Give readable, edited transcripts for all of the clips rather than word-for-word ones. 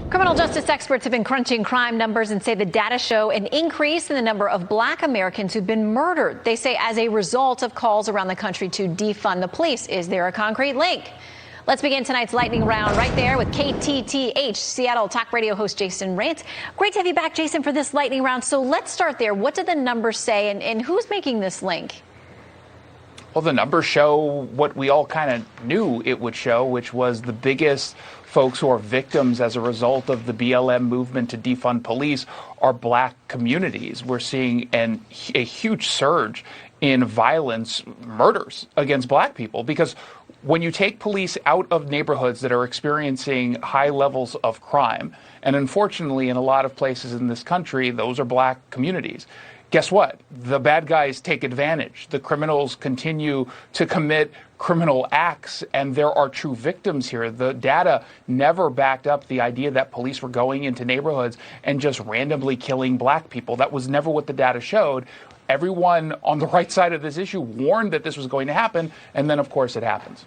Criminal justice experts have been crunching crime numbers and say the data show an increase in the number of Black Americans who've been murdered. They say as a result of calls around the country to defund the police. Is there a concrete link? Let's begin tonight's lightning round right there with KTTH, Seattle Talk Radio host Jason Rantz. Great to have you back, Jason, for this lightning round. So let's start there. What did the numbers say, and who's making this link? Well, the numbers show what we all kind of knew it would show, which was the biggest folks who are victims as a result of the BLM movement to defund police are Black communities. We're seeing a huge surge in violence, murders against Black people, because when you take police out of neighborhoods that are experiencing high levels of crime, and unfortunately in a lot of places in this country, those are Black communities. Guess what? The bad guys take advantage. The criminals continue to commit criminal acts, and there are true victims here. The data never backed up the idea that police were going into neighborhoods and just randomly killing Black people. That was never what the data showed. Everyone on the right side of this issue warned that this was going to happen, and then, of course, it happens.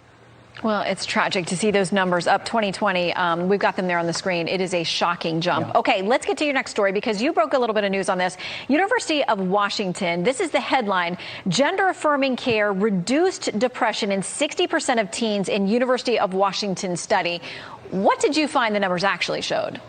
Well, it's tragic to see those numbers up 2020. We've got them there on the screen. It is a shocking jump. Yeah. Okay, let's get to your next story because you broke a little bit of news on this. University of Washington, this is the headline, gender-affirming care reduced depression in 60% of teens in University of Washington study. What did you find the numbers actually showed?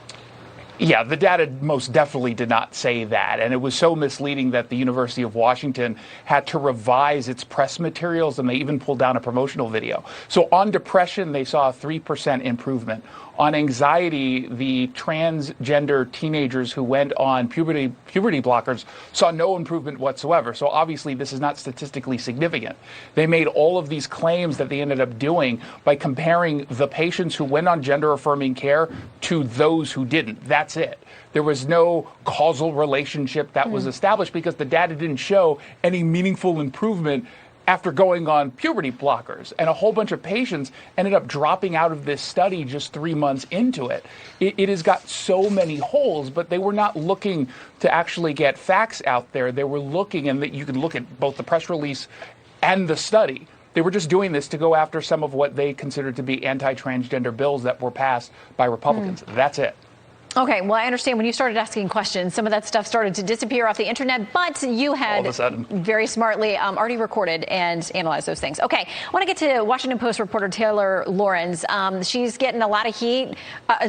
Yeah, the data most definitely did not say that, and it was so misleading that the University of Washington had to revise its press materials, and they even pulled down a promotional video. So on depression, they saw a 3% improvement. On anxiety, the transgender teenagers who went on puberty blockers saw no improvement whatsoever. So obviously this is not statistically significant. They made all of these claims that they ended up doing by comparing the patients who went on gender-affirming care to those who didn't. That's it. There was no causal relationship that was established because the data didn't show any meaningful improvement after going on puberty blockers. And a whole bunch of patients ended up dropping out of this study just 3 months into it. It has got so many holes, but they were not looking to actually get facts out there. They were looking, and that you can look at both the press release and the study. They were just doing this to go after some of what they considered to be anti-transgender bills that were passed by Republicans. That's it. Okay, well, I understand when you started asking questions, some of that stuff started to disappear off the internet, but you had very smartly already recorded and analyzed those things. Okay, I want to get to Washington Post reporter Taylor Lorenz. She's getting a lot of heat,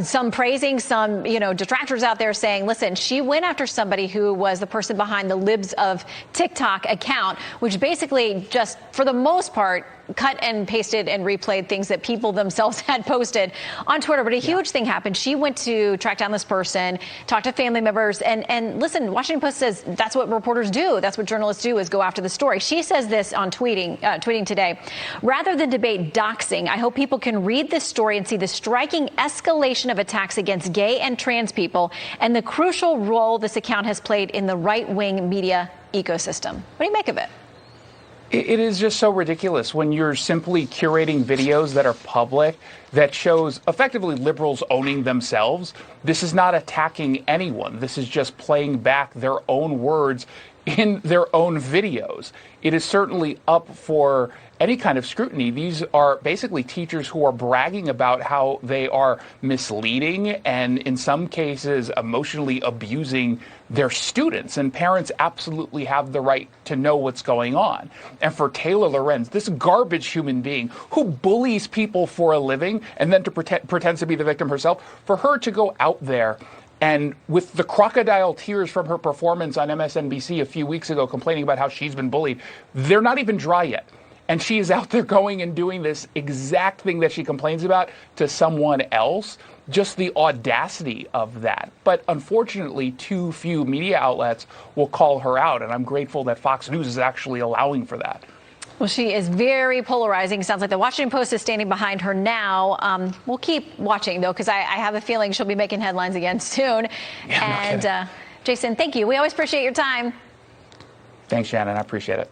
some praising, some, detractors out there saying, listen, she went after somebody who was the person behind the Libs of TikTok account, which basically just, for the most part, cut and pasted and replayed things that people themselves had posted on Twitter. But a huge thing happened. She went to track down this person, talk to family members, and listen, Washington Post says that's what reporters do. That's what journalists do, is go after the story. She says this on tweeting today. Rather than debate doxing, I hope people can read this story and see the striking escalation of attacks against gay and trans people and the crucial role this account has played in the right-wing media ecosystem. What do you make of it? It is just so ridiculous when you're simply curating videos that are public that shows effectively liberals owning themselves. This is not attacking anyone. This is just playing back their own words in their own videos. It is certainly up for any kind of scrutiny. These are basically teachers who are bragging about how they are misleading and in some cases emotionally abusing their students, and parents absolutely have the right to know what's going on. And for Taylor Lorenz, this garbage human being who bullies people for a living and then to pretends to be the victim herself, for her to go out there and with the crocodile tears from her performance on MSNBC a few weeks ago complaining about how she's been bullied, they're not even dry yet. And she is out there going and doing this exact thing that she complains about to someone else. Just the audacity of that. But unfortunately, too few media outlets will call her out. And I'm grateful that Fox News is actually allowing for that. Well, she is very polarizing. Sounds like the Washington Post is standing behind her now. We'll keep watching, though, because I have a feeling she'll be making headlines again soon. Yeah, and Jason, thank you. We always appreciate your time. Thanks, Shannon. I appreciate it.